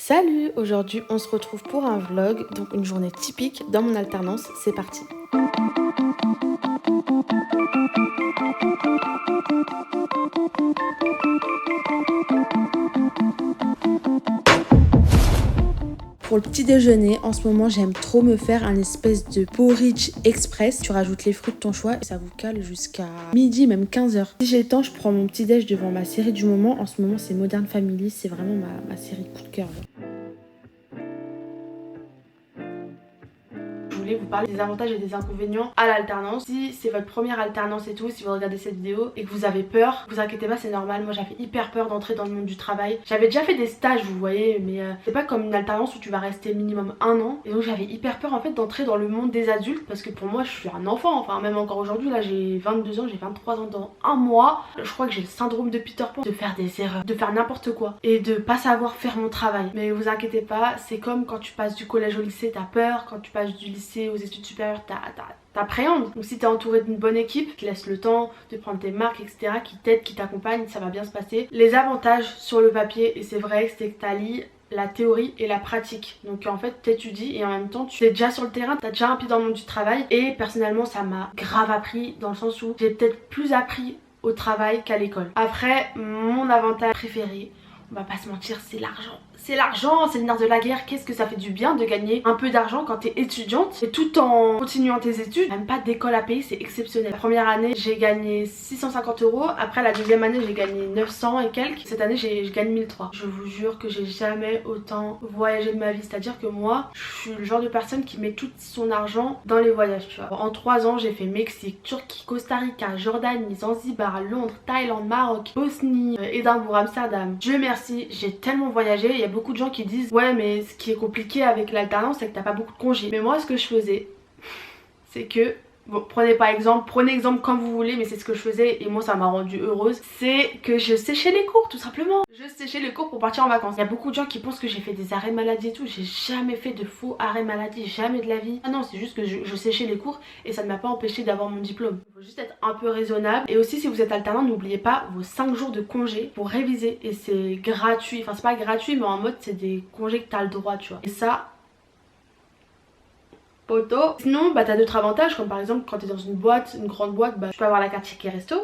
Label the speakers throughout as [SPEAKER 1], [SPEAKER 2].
[SPEAKER 1] Salut, aujourd'hui on se retrouve pour un vlog, donc une journée typique dans mon alternance, c'est parti. Pour le petit déjeuner, en ce moment j'aime trop me faire un espèce de porridge express. Tu rajoutes les fruits de ton choix et ça vous cale jusqu'à midi, même 15h. Si j'ai le temps, je prends mon petit déj devant ma série du moment. En ce moment c'est Modern Family, c'est vraiment ma série coup de cœur. Vous parler des avantages et des inconvénients à l'alternance. Si c'est votre première alternance et tout, si vous regardez cette vidéo et que vous avez peur, vous inquiétez pas, c'est normal. Moi j'avais hyper peur d'entrer dans le monde du travail. J'avais déjà fait des stages, vous voyez, mais c'est pas comme une alternance où tu vas rester minimum 1 an. Et donc j'avais hyper peur en fait d'entrer dans le monde des adultes parce que pour moi je suis un enfant. Enfin même encore aujourd'hui, là j'ai 22 ans, j'ai 23 ans dans un mois. Je crois que j'ai le syndrome de Peter Pan, de faire des erreurs, de faire n'importe quoi et de pas savoir faire mon travail. Mais vous inquiétez pas, c'est comme quand tu passes du collège au lycée, t'as peur. Quand tu passes du lycée aux études supérieures, t'appréhendes. Donc si t'es entouré d'une bonne équipe qui laisse le temps de prendre tes marques, etc., qui t'aide, qui t'accompagne, ça va bien se passer. Les avantages sur le papier, et c'est vrai, c'est que t'allies la théorie et la pratique. Donc en fait t'étudies et en même temps tu es déjà sur le terrain, t'as déjà un pied dans le monde du travail. Et personnellement ça m'a grave appris dans le sens où j'ai peut-être plus appris au travail qu'à l'école. Après, mon avantage préféré, on va pas se mentir, c'est l'argent. C'est l'argent, c'est le nerf de la guerre. Qu'est-ce que ça fait du bien de gagner un peu d'argent quand t'es étudiante et tout en continuant tes études. Même pas d'école à payer, c'est exceptionnel. La première année j'ai gagné 650 €. Après la deuxième année j'ai gagné 900 et quelques. Cette année je gagne 1003. Je vous jure que j'ai jamais autant voyagé de ma vie. C'est à dire que moi je suis le genre de personne qui met tout son argent dans les voyages, tu vois. En 3 ans j'ai fait Mexique, Turquie, Costa Rica, Jordanie, Zanzibar, Londres, Thaïlande, Maroc, Bosnie, Édimbourg, Amsterdam. Dieu merci, j'ai tellement voyagé. Il y a beaucoup de gens qui disent ouais mais ce qui est compliqué avec l'alternance c'est que t'as pas beaucoup de congés. Mais moi ce que je faisais c'est que bon, prenez exemple comme vous voulez, mais c'est ce que je faisais et moi ça m'a rendue heureuse. C'est que je séchais les cours tout simplement. Je séchais les cours pour partir en vacances. Il y a beaucoup de gens qui pensent que j'ai fait des arrêts maladie et tout. J'ai jamais fait de faux arrêts maladie, jamais de la vie. Ah non, c'est juste que je séchais les cours et ça ne m'a pas empêché d'avoir mon diplôme. Il faut juste être un peu raisonnable. Et aussi si vous êtes alternant, n'oubliez pas vos 5 jours de congé pour réviser. Et c'est gratuit, enfin c'est pas gratuit mais en mode c'est des congés que t'as le droit, tu vois. Et ça... Poto. Sinon bah t'as d'autres avantages comme par exemple quand t'es dans une boîte, une grande boîte, bah tu peux avoir la carte ticket resto.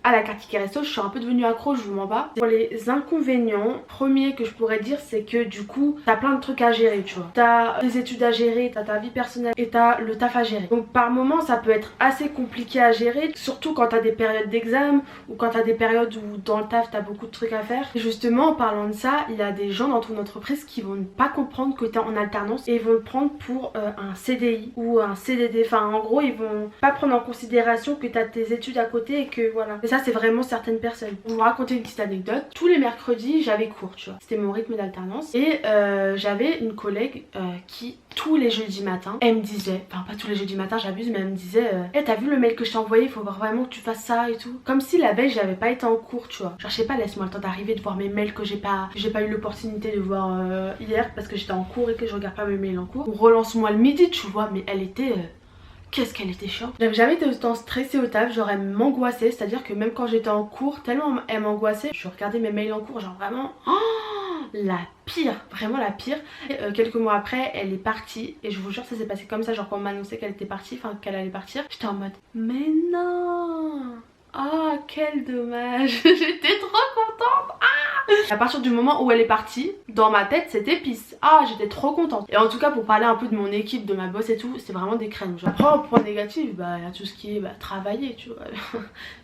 [SPEAKER 1] À la carte ticket resto je suis un peu devenue accro, je vous mens pas. Pour les inconvénients, premier que je pourrais dire c'est que du coup t'as plein de trucs à gérer, tu vois. T'as des études à gérer, t'as ta vie personnelle et t'as le taf à gérer. Donc par moment ça peut être assez compliqué à gérer, surtout quand t'as des périodes d'examen ou quand t'as des périodes où dans le taf t'as beaucoup de trucs à faire. Et justement en parlant de ça, il y a des gens dans ton entreprise qui vont pas comprendre que t'es en alternance et ils vont le prendre pour un CDI ou un CDD. Enfin en gros ils vont pas prendre en considération que t'as tes études à côté et que voilà. Et ça c'est vraiment certaines personnes. Pour vous raconter une petite anecdote, tous les mercredis j'avais cours, tu vois. C'était mon rythme d'alternance. Et j'avais une collègue qui tous les jeudis matins, elle me disait, enfin pas tous les jeudis matins j'abuse, mais elle me disait hey, t'as vu le mail que je t'ai envoyé, il faut vraiment que tu fasses ça et tout. Comme si la veille j'avais pas été en cours, tu vois. Genre je sais pas, laisse-moi le temps d'arriver, de voir mes mails que j'ai pas eu l'opportunité de voir hier parce que j'étais en cours et que je regarde pas mes mails en cours. Relance-moi le midi, tu vois, mais elle était... Qu'est-ce qu'elle était chiante. J'avais jamais été autant stressée au taf, genre elle m'angoissait, c'est à dire que même quand j'étais en cours, tellement elle m'angoissait, je regardais mes mails en cours, genre vraiment la pire, vraiment la pire. Et, quelques mois après elle est partie et je vous jure ça s'est passé comme ça, genre quand on m'a annoncé qu'elle était partie, enfin qu'elle allait partir, j'étais en mode mais non. Ah quel dommage. J'étais trop contente. À partir du moment où elle est partie, dans ma tête c'était pisse. Ah j'étais trop contente. Et en tout cas pour parler un peu de mon équipe, de ma boss et tout, c'est vraiment des crèmes. Après en point négatif, bah il y a tout ce qui est travailler, tu vois.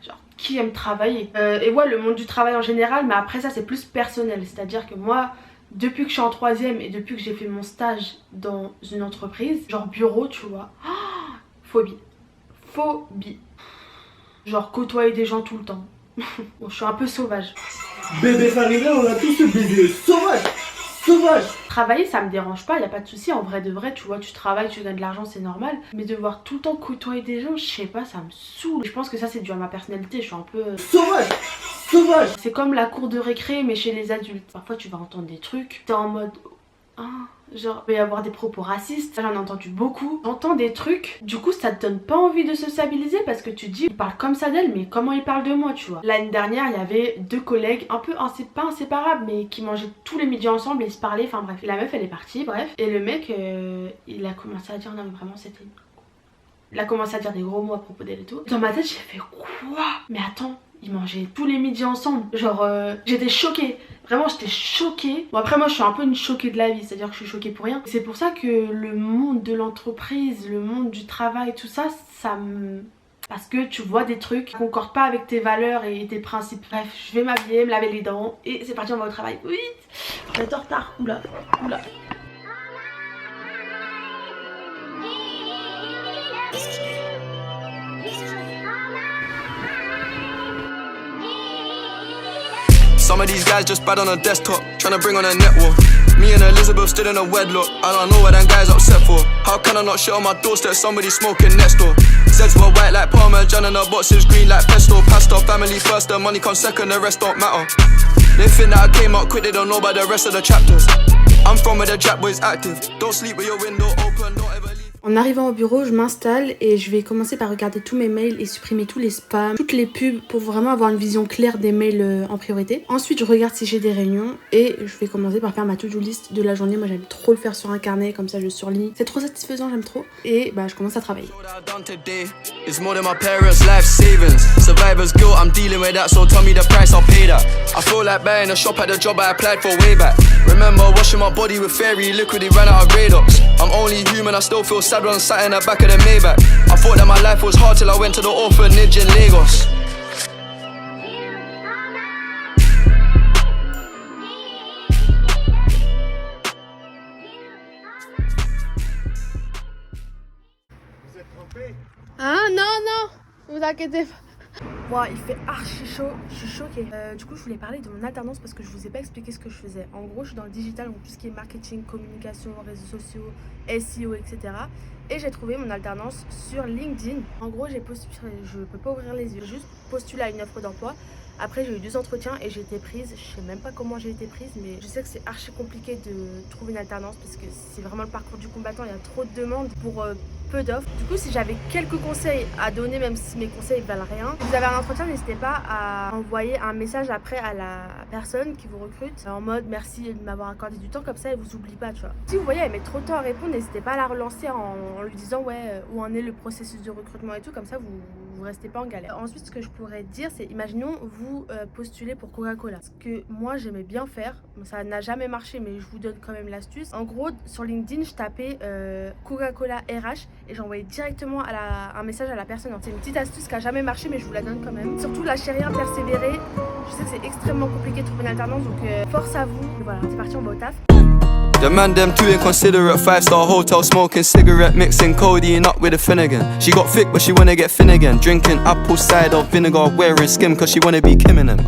[SPEAKER 1] Genre qui aime travailler. Et ouais le monde du travail en général, mais après ça c'est plus personnel. C'est à dire que moi depuis que je suis en 3ème et depuis que j'ai fait mon stage dans une entreprise, genre bureau tu vois, phobie. Phobie. Genre côtoyer des gens tout le temps. Bon, je suis un peu sauvage.
[SPEAKER 2] Bébé Farina, on a tous ce bébé sauvage. Sauvage.
[SPEAKER 1] Travailler ça me dérange pas, y a pas de souci. En vrai de vrai, tu vois, tu travailles, tu gagnes de l'argent, c'est normal. Mais devoir tout le temps côtoyer des gens, je sais pas, ça me saoule. Je pense que ça c'est dû à ma personnalité, je suis un peu...
[SPEAKER 2] Sauvage. Sauvage.
[SPEAKER 1] C'est comme la cour de récré mais chez les adultes. Parfois tu vas entendre des trucs, t'es en mode... Ah, Genre, il va y avoir des propos racistes, j'en ai entendu beaucoup. T'entends des trucs, du coup ça te donne pas envie de sociabiliser parce que tu te dis, il parle comme ça d'elle, mais comment il parle de moi, tu vois. L'année dernière, il y avait 2 collègues, un peu pas inséparables, mais qui mangeaient tous les midis ensemble et se parlaient, enfin bref. La meuf, elle est partie, bref. Et le mec, il a commencé à dire, non mais vraiment c'était... Il a commencé à dire des gros mots à propos d'elle et tout. Dans ma tête, j'ai fait quoi? Mais attends, ils mangeaient tous les midis ensemble. Genre, j'étais choquée. Vraiment, j'étais choquée. Bon, après, moi, je suis un peu une choquée de la vie. C'est-à-dire que je suis choquée pour rien. C'est pour ça que le monde de l'entreprise, le monde du travail, tout ça, ça me... Parce que tu vois des trucs qui concordent pas avec tes valeurs et tes principes. Bref, je vais m'habiller, me laver les dents. Et c'est parti, on va au travail. Oui, on est en retard. Oula, oula.
[SPEAKER 3] Some of these guys just bad on a desktop, tryna bring on a network. Me and Elizabeth stood in a wedlock. I don't know what them guys upset for. How can I not shit on my doorstep? Somebody smoking next door. Zeds were white like Parmesan and the boxes green like pesto. Pastor, family first, the money comes second, the rest don't matter. They think that I came out quick, they don't know about the rest of the chapters. I'm from where the Jack boys active. Don't sleep with your window open, don't ever leave.
[SPEAKER 1] En arrivant au bureau, je m'installe et je vais commencer par regarder tous mes mails et supprimer tous les spams, toutes les pubs pour vraiment avoir une vision claire des mails en priorité. Ensuite, je regarde si j'ai des réunions et je vais commencer par faire ma to-do list de la journée. Moi, j'aime trop le faire sur un carnet, comme ça je surligne. C'est trop satisfaisant, j'aime trop. Et bah, je commence à travailler.
[SPEAKER 3] It's more than my parents' life savings. Survivor's guilt, I'm dealing with that, so tell me the price, I'll pay that. I feel like buying a shop at the job I applied for way back. Remember washing my body with fairy liquid, it ran out of Radox. I'm only human, I still feel sad when I'm sat in the back of the Maybach. I thought that my life was hard till I went to the orphanage in Lagos.
[SPEAKER 2] Vous êtes trompés?
[SPEAKER 1] Ah non, non, vous inquiétez pas. Wow, il fait archi chaud, je suis choquée. Du coup, je voulais parler de mon alternance parce que je vous ai pas expliqué ce que je faisais. En gros, je suis dans le digital, donc tout ce qui est marketing, communication, réseaux sociaux, SEO, etc. Et j'ai trouvé mon alternance sur LinkedIn. En gros, j'ai postulé, je peux pas ouvrir les yeux, j'ai juste postulé à une offre d'emploi. Après, j'ai eu 2 entretiens et j'ai été prise. Je sais même pas comment j'ai été prise, mais je sais que c'est archi compliqué de trouver une alternance parce que c'est vraiment le parcours du combattant. Il y a trop de demandes pour peu d'offres. Du coup, si j'avais quelques conseils à donner, même si mes conseils valent rien, si vous avez un entretien, n'hésitez pas à envoyer un message après à la personne qui vous recrute en mode merci de m'avoir accordé du temps, comme ça elle vous oublie pas, tu vois. Si vous voyez elle met trop de temps à répondre, n'hésitez pas à la relancer en lui disant ouais où en est le processus de recrutement et tout, comme ça vous restez pas en galère. Ensuite, ce que je pourrais dire, c'est imaginons vous postulez pour Coca-Cola. Ce que moi j'aimais bien faire, ça n'a jamais marché mais je vous donne quand même l'astuce. En gros, sur LinkedIn, je tapais Coca-Cola RH et j'envoyais directement un message à la personne. C'est une petite astuce qui a jamais marché mais je vous la donne quand même. Surtout lâchez rien, persévérer. Je sais que c'est extrêmement compliqué de trouver une alternance, donc force à vous. Et voilà, c'est parti, on va au taf.
[SPEAKER 3] The man them too inconsiderate, 5-star hotel smoking cigarette, mixing codeine up with a Finnegan. She got thick but she wanna get thin again, drinking apple cider vinegar, wearing skim cause she wanna be Kim in them.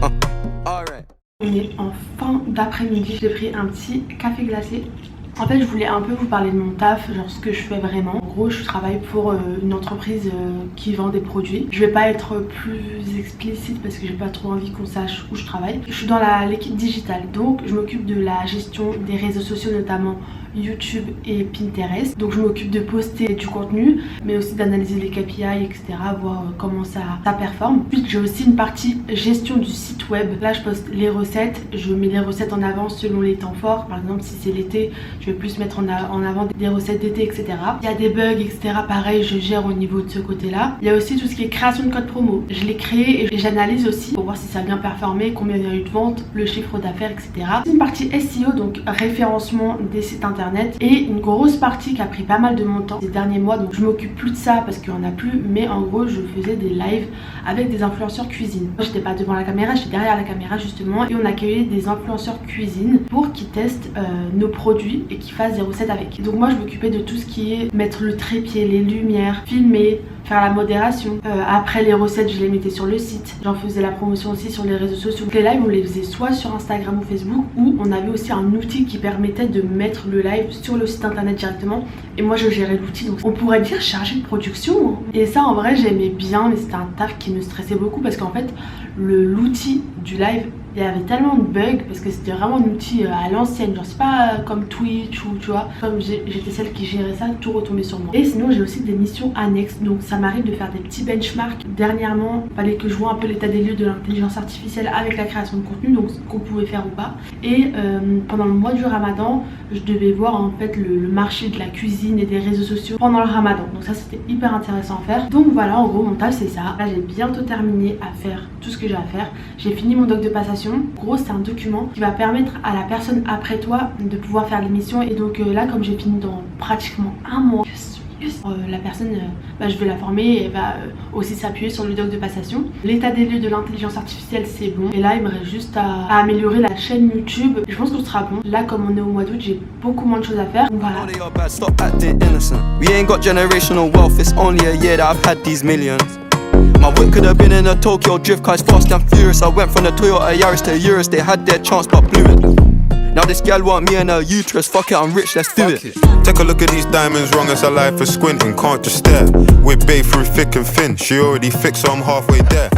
[SPEAKER 3] Alright.
[SPEAKER 1] On est en fin d'après-midi, j'ai pris un petit café glacé. En fait, je voulais un peu vous parler de mon taf, genre ce que je fais vraiment. En gros, je travaille pour une entreprise qui vend des produits. Je vais pas être plus explicite parce que j'ai pas trop envie qu'on sache où je travaille. Je suis dans l'équipe digitale, donc je m'occupe de la gestion des réseaux sociaux, notamment YouTube et Pinterest. Donc je m'occupe de poster du contenu, mais aussi d'analyser les KPI, etc. Voir comment ça performe. Puis j'ai aussi une partie gestion du site web. Là, je poste les recettes, je mets les recettes en avant selon les temps forts. Par exemple, si c'est l'été, je vais plus mettre en avant des recettes d'été, etc. Il y a des bugs, etc. Pareil, je gère au niveau de ce côté-là. Il y a aussi tout ce qui est création de code promo. Je les crée et j'analyse aussi pour voir si ça a bien performé, combien il y a eu de ventes, le chiffre d'affaires, etc. C'est une partie SEO, donc référencement des sites internet, et une grosse partie qui a pris pas mal de mon temps ces derniers mois. Donc je m'occupe plus de ça parce qu'il n'y en a plus, mais en gros, je faisais des lives avec des influenceurs cuisine. Moi, j'étais pas devant la caméra, j'étais derrière la caméra justement, et on accueillait des influenceurs cuisine pour qu'ils testent nos produits et qui fassent des recettes avec. Donc moi je m'occupais de tout ce qui est mettre le trépied, les lumières, filmer, faire la modération. Après les recettes, je les mettais sur le site. J'en faisais la promotion aussi sur les réseaux sociaux. Les lives, on les faisait soit sur Instagram ou Facebook, ou on avait aussi un outil qui permettait de mettre le live sur le site internet directement. Et moi je gérais l'outil, donc on pourrait dire chargé de production. Et ça en vrai j'aimais bien, mais c'était un taf qui me stressait beaucoup parce qu'en fait l'outil du live il y avait tellement de bugs parce que c'était vraiment un outil à l'ancienne, genre c'est pas comme Twitch ou tu vois, comme j'étais celle qui gérait ça, tout retombait sur moi. Et sinon j'ai aussi des missions annexes, donc ça m'arrive de faire des petits benchmarks. Dernièrement, il fallait que je vois un peu l'état des lieux de l'intelligence artificielle avec la création de contenu, donc ce qu'on pouvait faire ou pas. Et pendant le mois du Ramadan, je devais voir en fait le marché de la cuisine et des réseaux sociaux pendant le Ramadan, donc ça c'était hyper intéressant à faire. Donc voilà, en gros mon taf c'est ça. Là j'ai bientôt terminé à faire tout ce que j'ai à faire. J'ai fini mon doc de passation. En gros c'est un document qui va permettre à la personne après toi de pouvoir faire l'émission. Et donc là comme j'ai fini dans pratiquement un mois, la personne, je vais la former et elle va aussi s'appuyer sur le doc de passation. L'état des lieux de l'intelligence artificielle c'est bon. Et là il me reste juste à améliorer la chaîne YouTube. Je pense que ce sera bon. Là comme on est au mois d'août, j'ai beaucoup moins de choses à faire. Donc voilà.
[SPEAKER 3] My whip could have been in a Tokyo drift car it's fast and furious. I went from the Toyota Yaris to Urus. They had their chance but blew it. Now this gal want me and her uterus. Fuck it, I'm rich, let's do it.
[SPEAKER 4] Take a look at these diamonds, wrong as a life for squinting. Can't just stare. We're babe through thick and thin. She already fixed, so I'm halfway there.